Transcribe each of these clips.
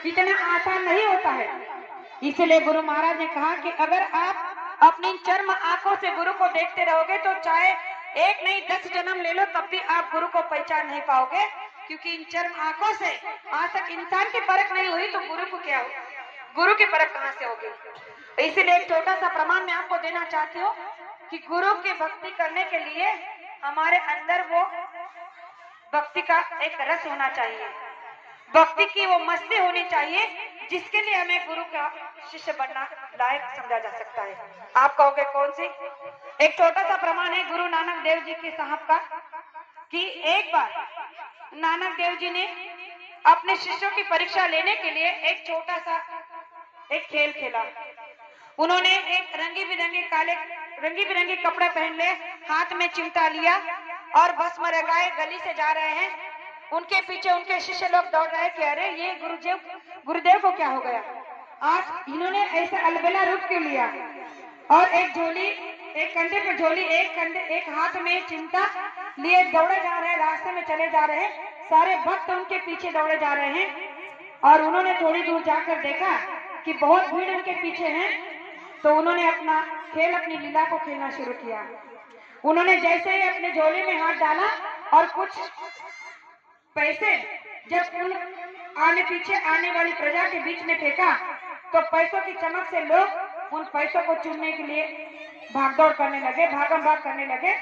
इतना आसान नहीं होता है। इसलिए गुरु महाराज ने कहा कि अगर आप अपनी चर्म आंखों से गुरु को देखते रहोगे तो चाहे एक नहीं 10 जन्म ले लो तब भी आप गुरु को पहचान नहीं पाओगे, क्योंकि इन चर्म आंखों से आज तक इंसान की परख नहीं हुई तो गुरु को क्या होगा, गुरु की परख कहां से होगी। इसीलिए एक छोटा सा प्रमाण मैं आपको देना चाहती हूँ कि गुरु की भक्ति करने के लिए हमारे अंदर वो भक्ति का एक रस होना चाहिए, भक्ति की वो मस्ती होनी चाहिए जिसके लिए हमें गुरु का शिष्य बनना लायक समझा जा सकता है। आप कहोगे कौन सी? एक छोटा सा प्रमाण है गुरु नानक देव जी के साहब का कि एक बार नानक देव जी ने अपने शिष्यों की परीक्षा लेने के लिए एक छोटा सा एक खेल खेला। उन्होंने एक रंगी बिरंगे कपड़े पहन ले, हाथ में चिमटा लिया और भस्म लगाए गली से जा रहे हैं। उनके पीछे उनके शिष्य लोग दौड़ रहे कि अरे ये गुरुदेव को क्या हो गया, आज इन्होंने ऐसा अलबेला रूप क्यों लिया। और एक झोली, एक कंधे पे झोली, एक हाथ में चिमटा लिए दौड़े जा रहे हैं, रास्ते में चले जा रहे हैं। सारे भक्त उनके पीछे दौड़े जा रहे हैं और उन्होंने थोड़ी दूर जाकर देखा कि बहुत भीड़ उनके पीछे है, तो उन्होंने अपना खेल, अपनी लीला को खेलना शुरू किया। उन्होंने जैसे ही अपने झोले में हाथ डाला और कुछ पैसे जब उन पीछे आने वाली प्रजा के बीच में फेंका तो पैसों की चमक से लोग उन पैसों को चुनने के लिए भागदौड़ करने लगे, भागम भाग करने लगे।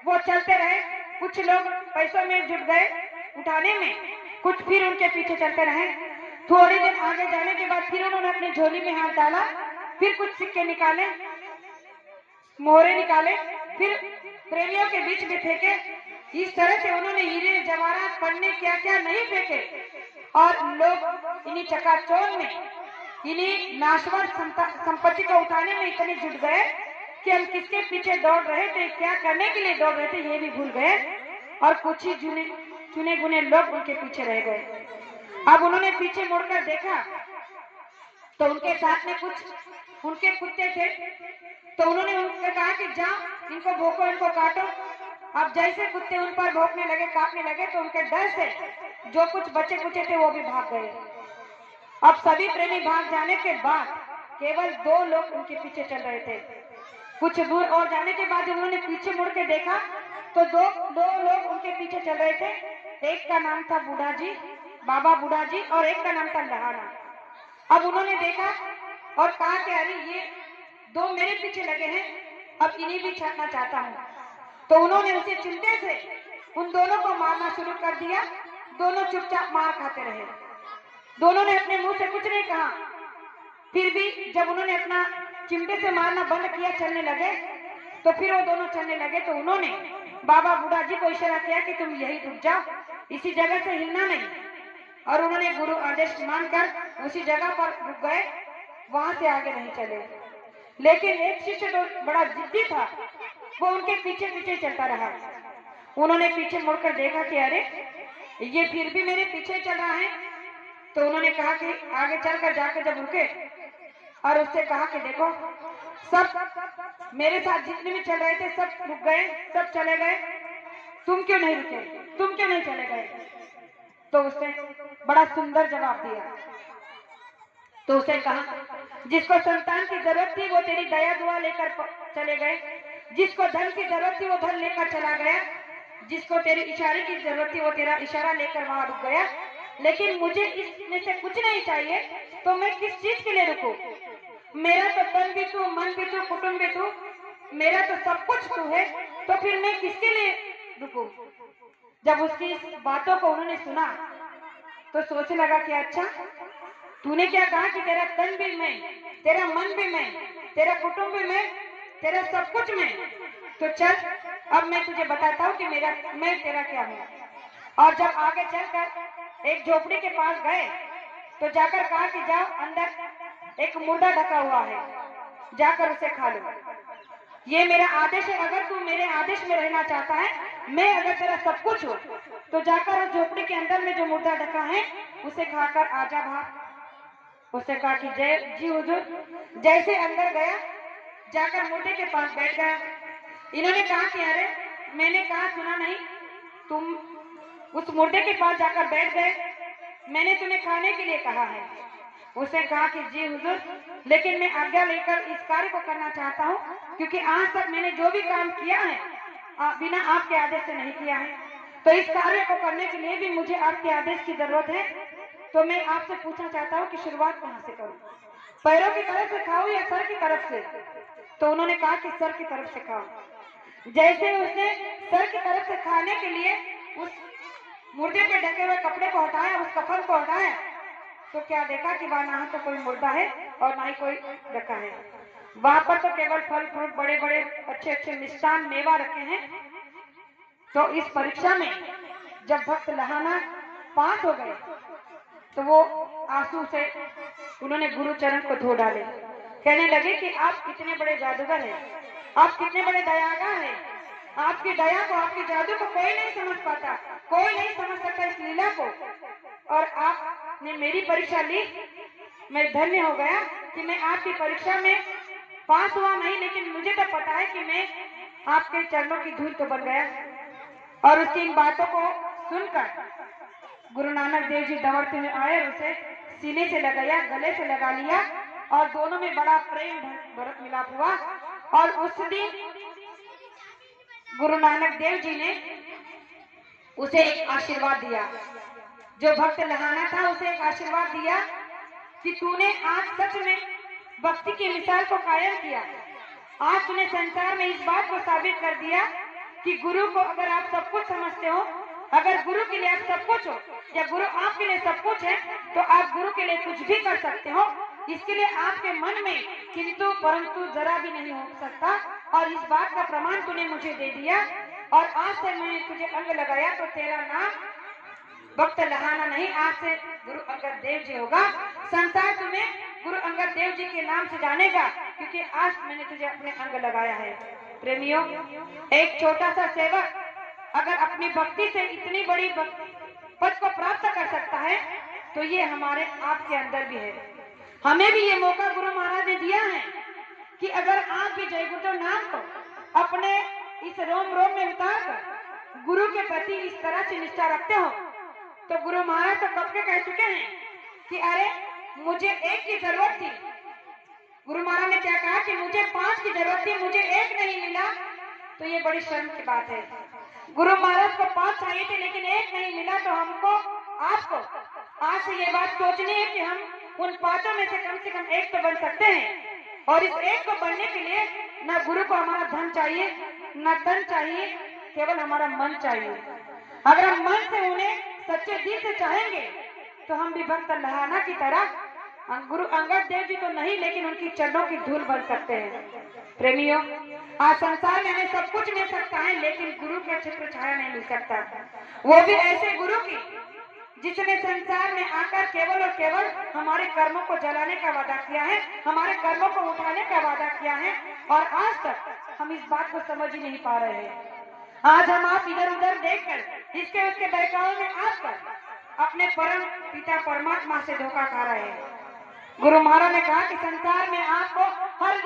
वो चलते रहे, कुछ लोग पैसों में जुट गए उठाने में, कुछ फिर उनके पीछे चलते रहे। थोड़ी देर आगे जाने के बाद फिर उन्होंने अपनी झोली में हाथ डाला, फिर कुछ सिक्के निकाले, मोहरे निकाले, फिर प्रेमियों के बीच में फेंके। इस तरह से उन्होंने हीरे जवाहरात पन्ने क्या क्या नहीं फेंके और लोग इन्हीं चकाचौंध में, इन्हीं नाशवान संपत्ति को उठाने में इतने जुट गए कि हम किसके पीछे दौड़ रहे थे, क्या करने के लिए दौड़ रहे थे ये भी भूल गए और कुछ ही चुने गुने लोग उनके पीछे रह गए। अब उन्होंने पीछे मुड़कर देखा तो उनके साथ में कुछ उनके कुत्ते थे, तो उन्होंने उनसे कहा कि जाओ इनको भोंको, इनको काटो। अब जैसे कुत्ते उन पर भौंकने लगे, काटने लगे, तो उनके डर से जो कुछ बचे कुचे थे वो भी भाग गए। अब सभी प्रेमी भाग जाने के बाद केवल 2 लोग उनके पीछे चल रहे थे। कुछ दूर और जाने के बाद उन्होंने पीछे मुड़ के देखा तो दो लोग उनके पीछे चल रहे थे। एक का नाम था बूढ़ा जी, बाबा बूढ़ा जी, और एक का नाम था लहाना। अब उन्होंने देखा और कहा कि अरे ये 2 मेरे पीछे लगे हैं, अब इन्हें भी छाटना चाहता हूँ। तो उन्होंने उसे चिमटे से उन दोनों को मारना शुरू कर दिया। दोनों चुपचाप मार खाते रहे, दोनों ने अपने मुंह से कुछ नहीं कहा। फिर भी जब उन्होंने अपना चिमटे से मारना बंद किया, चलने लगे, तो फिर वो दोनों चलने लगे। तो उन्होंने बाबा बूढ़ा जी को इशारा किया कि तुम यही रुक जाओ, इसी जगह से हिलना नहीं। और उन्होंने गुरु आदेश मानकर उसी जगह पर रुक गए, वहां से आगे नहीं चले। लेकिन एक शिष्य तो बड़ा जिद्दी था, वो उनके पीछे पीछे चलता रहा। उन्होंने पीछे मुड़कर देखा कि अरे ये फिर भी मेरे पीछे चल रहा है। तो उन्होंने कहा कि आगे चलकर जाकर जब रुके और उससे कहा कि देखो सब मेरे साथ जितने भी चल रहे थे सब रुक गए, सब चले गए, तुम क्यों नहीं रुके, तुम क्यों नहीं चले गए। तो उसने बड़ा सुंदर जवाब दिया। तो उसे कहा जिसको संतान की जरूरत थी वो तेरी दया दुआ लेकर चले गए, जिसको धन की जरूरत थी वो धन लेकर चला गया, जिसको तेरी इशारे की जरूरत थी वो तेरा इशारा लेकर वहां रुक गया। लेकिन मुझे इसमें से कुछ नहीं चाहिए, तो मैं किस चीज के लिए रुकूं। मेरा तो तन भी तू, मन भी तू, कुटुंब भी तू, मेरा तो सब कुछ तू है, तो फिर मैं किसके लिए रुकूं। जब उसकी इस बातों को उन्होंने सुना तो सोचने लगा कि अच्छा तूने क्या कहा कि तेरा तन भी मैं, तेरा मन भी मैं, तेरा कुटुंब भी मैं, तेरा सब कुछ मैं, तो चल अब मैं तुझे बताता हूँ कि मैं तेरा क्या हूँ। और जब आगे चलकर एक झोपड़ी के पास गए तो जाकर कहा कि जाओ अंदर एक मुर्दा ढका हुआ है, जाकर उसे खा लो, ये मेरा आदेश है। अगर तू मेरे आदेश में रहना चाहता है, मैं अगर तेरा सब कुछ हूँ, तो जाकर उस झोपड़ी के अंदर में जो मुर्दा ढका है उसे खाकर आजा भाग। उसने कहा कि जय जी हुजूर। जैसे अंदर गया, जाकर मुर्दे के पास बैठ गया। इन्होंने कहा कि अरे मैंने कहा सुना नहीं, तुम उस मुर्दे के पास जाकर बैठ गए, मैंने तुम्हें खाने के लिए कहा है। उसने कहा कि जी हुजूर, लेकिन मैं आज्ञा लेकर इस कार्य को करना चाहता हूँ, क्योंकि आज तक मैंने जो भी काम किया है बिना आपके आदेश से नहीं किया है। तो इस कार्य को करने के लिए भी मुझे आपके आदेश की जरूरत है। तो मैं आपसे पूछना चाहता हूँ कि शुरुआत कहाँ से करूँ, पैरों की तरफ से खाऊं या सर की तरफ से? तो उन्होंने कहा कि सर की तरफ से खाओ। जैसे उसने सर की तरफ से खाने के लिए उस मुर्दे पे ढके हुए कपड़े को हटाया, उस कफन को हटाया, तो क्या देखा कि वहां ना तो कोई मुर्दा है और ना ही कोई रखा है। वहां पर तो केवल फल फ्रूट, बड़े बड़े अच्छे अच्छे मिष्ठान मेवा रखे हैं। तो इस परीक्षा में जब भक्त लहाना पास हो गए तो वो आंसू से उन्होंने गुरु चरण को धो डाले। कहने लगे कि आप कितने बड़े जादूगर हैं, आप कितने बड़े दयागा हैं, आपकी दया को, आपके जादू को कोई नहीं समझ पाता, कोई नहीं समझ सकता इस लीला को। और आपने मेरी परीक्षा ली, मैं धन्य हो गया कि मैं आपकी परीक्षा में पास हुआ नहीं, लेकिन मुझे तो पता है कि मैं आपके चरणों की धूल तो बन गया। और उसकी इन बातों को सुनकर गुरु नानक देव जी दौड़ते हुए आए और उसे सीने से लगाया, गले से लगा लिया और दोनों में बड़ा प्रेम भरत मिलाप हुआ। और उस दिन गुरु नानक देव जी ने उसे एक आशीर्वाद दिया। जो भक्त लहाना था उसे एक आशीर्वाद दिया कि तूने आज सच में भक्ति की मिसाल को कायम किया। आज तूने संसार में इस बात को साबित कर दिया कि गुरु को अगर आप सब कुछ समझते हो, अगर गुरु के लिए आप सब कुछ हो या गुरु आपके लिए सब कुछ है, तो आप गुरु के लिए कुछ भी कर सकते हो। इसके लिए आपके मन में किंतु परंतु जरा भी नहीं हो सकता। और इस बात का प्रमाण तूने मुझे दे दिया और आज से मैंने तुझे अंग लगाया, तो तेरा नाम भक्त लहाना नहीं, आज से गुरु अंगद देव जी होगा। संसार तुम्हें गुरु अंगद देव जी के नाम से जानेगा, क्योंकि आज मैंने तुझे अपने अंग लगाया है। प्रेमियों, एक छोटा सा सेवक अगर अपनी भक्ति से इतनी बड़ी पद को प्राप्त कर सकता है, तो ये हमारे आपके अंदर भी है। हमें भी ये मौका गुरु महाराज ने दिया है कि अगर आप भी जय गुरुदेव नाम को अपने इस रोम रोम में उतार कर गुरु के प्रति इस तरह से निष्ठा रखते हो, तो गुरु महाराज तो कब के कह चुके हैं कि अरे मुझे एक की जरूरत थी। गुरु महाराज ने क्या कहा कि मुझे 5 की जरूरत थी, मुझे एक नहीं मिला, तो ये बड़ी शर्म की बात है। गुरु महाराज को 5 चाहिए थे लेकिन एक नहीं मिला, तो हमको आपको आज से ये बात सोचनी है कि हम उन 5 में से कम एक तो बन सकते हैं। और इस एक को बनने के लिए न गुरु को हमारा धन चाहिए, न तन चाहिए, केवल हमारा मन चाहिए। अगर हम मन से उन्हें सच्चे दिल से चाहेंगे तो हम भी भक्त लहाना की तरह गुरु अंगद देव जी तो नहीं, लेकिन उनकी चरणों की धूल बन सकते हैं। प्रेमियों, आज संसार में हमें सब कुछ मिल सकता है, लेकिन गुरु का छत्र छाया नहीं मिल सकता। वो भी ऐसे गुरु की जिसने संसार में आकर केवल और केवल हमारे कर्मों को जलाने का वादा किया है, हमारे कर्मों को उठाने का वादा किया है। और आज तक हम इस बात को समझ ही नहीं पा रहे हैं। आज हम आप इधर उधर देखकर इसके उसके बहकावे में आकर अपने परम पिता परमात्मा से धोखा खा रहे हैं। गुरु महाराज ने कहा कि संसार में आपको हर